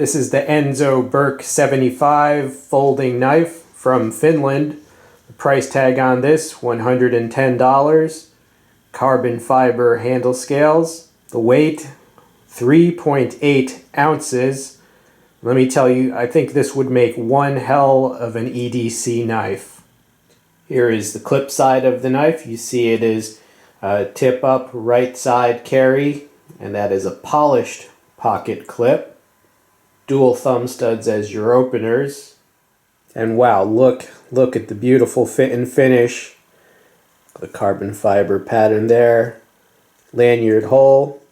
This is the Enzo Birk 75 folding knife from Finland. The price tag on this, $110. Carbon fiber handle scales. The weight, 3.8 ounces. Let me tell you, I think this would make one hell of an EDC knife. Here is the clip side of the knife. You see it is tip up right side carry, and that is a polished pocket clip. Dual thumb studs as your openers. And wow, look at the beautiful fit and finish. The carbon fiber pattern there. Lanyard hole.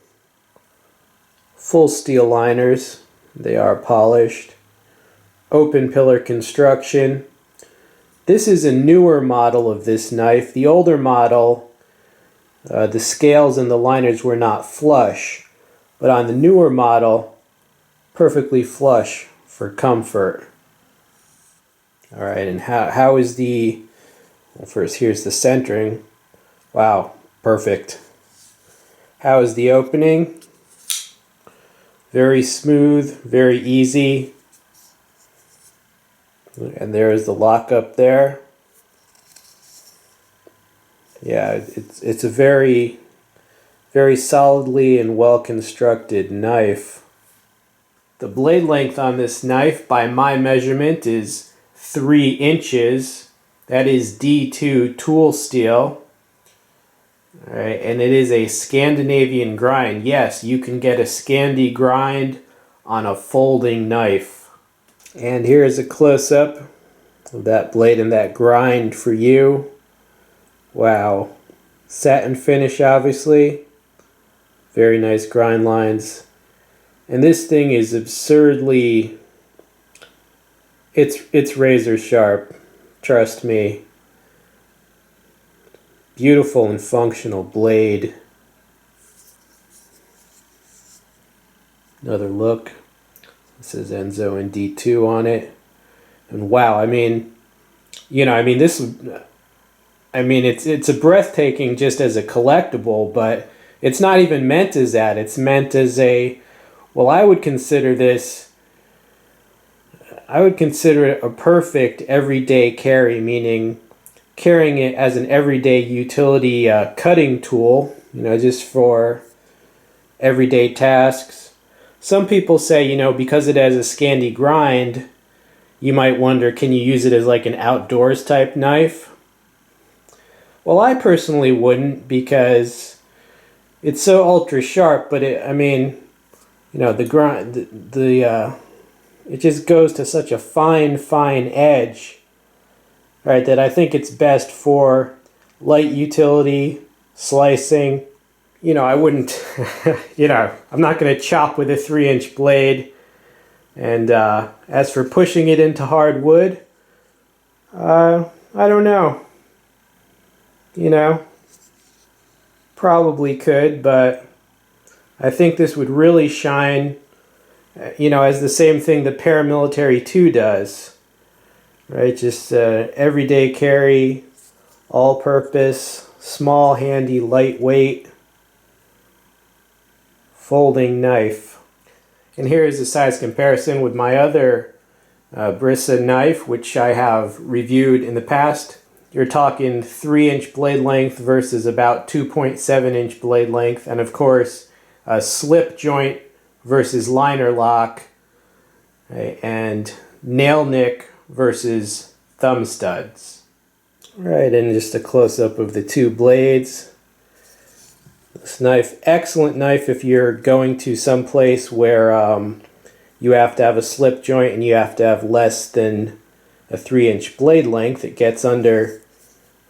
Full steel liners. They are polished. Open pillar construction. This is a newer model of this knife. The older model, the scales and the liners were not flush. But on the newer model, perfectly flush for comfort. Alright, and how is the... Well, first, here's the centering. Wow, perfect. How is the opening? Very smooth, very easy. And there is the lockup there. Yeah, it's a very solidly and well constructed knife. The blade length on this knife, by my measurement, is 3 inches. That is D2 tool steel. Alright, and it is a Scandinavian grind. Yes, you can get a Scandi Grind on a folding knife. And here is a close-up of that blade and that grind for you. Wow. Satin finish, obviously. Very nice grind lines. And this thing is absurdly... It's razor sharp. Trust me. Beautiful and functional blade. Another look. This is Enzo and D2 on it. And wow, I mean, you know, it's a breathtaking just as a collectible, but it's not even meant as that. It's meant as a, well, I would consider it a perfect everyday carry, meaning carrying it as an everyday utility cutting tool, you know, just for everyday tasks. Some people say, you know, because it has a Scandi Grind, you might wonder, can you use it as like an outdoors type knife? Well, I personally wouldn't, because it's so ultra sharp, but it, I mean, you know, the grind, it just goes to such a fine edge, right, that I think it's best for light utility, slicing. You know, I wouldn't, you know, I'm not going to chop with a 3-inch blade. And as for pushing it into hard wood, I don't know. You know, probably could, but I think this would really shine, you know, as the same thing the Paramilitary 2 does. Right, just everyday carry, all-purpose, small, handy, lightweight, folding knife. And here is a size comparison with my other Brissa knife, which I have reviewed in the past. You're talking 3-inch blade length versus about 2.7-inch blade length, and of course a slip joint versus liner lock, and nail nick versus thumb studs. Right, and just a close-up of the two blades. This knife, excellent knife if you're going to some place where you have to have a slip joint and you have to have less than a 3-inch blade length. It gets under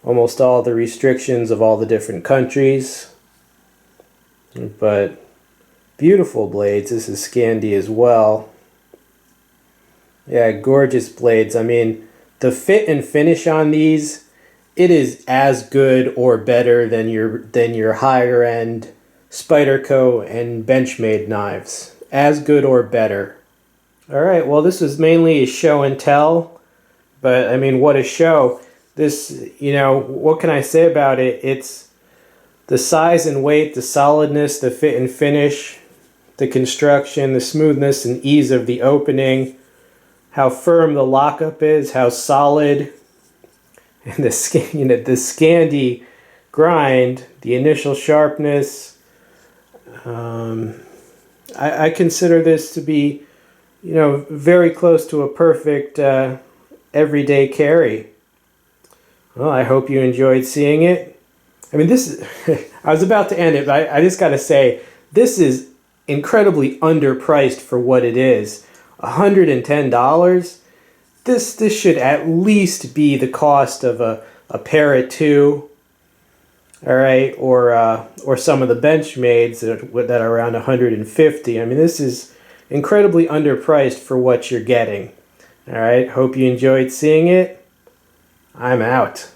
almost all the restrictions of all the different countries. But beautiful blades. This is Scandi as well. Yeah, gorgeous blades. I mean, the fit and finish on these, it is as good or better than your higher end Spyderco and Benchmade knives. As good or better. Alright, well, this is mainly a show and tell, but I mean, what a show. This, you know, what can I say about it? It's the size and weight, the solidness, the fit and finish, the construction, the smoothness and ease of the opening, how firm the lockup is, how solid, and the Scandi Grind, the initial sharpness. I consider this to be, very close to a perfect everyday carry. Well, I hope you enjoyed seeing it. I mean, this is, I was about to end it, but I just got to say, this is incredibly underpriced for what it is. $110. This should at least be the cost of a pair of two. All right, or some of the Benchmades that are around 150. I mean, this is incredibly underpriced for what you're getting. All right, hope you enjoyed seeing it. I'm out.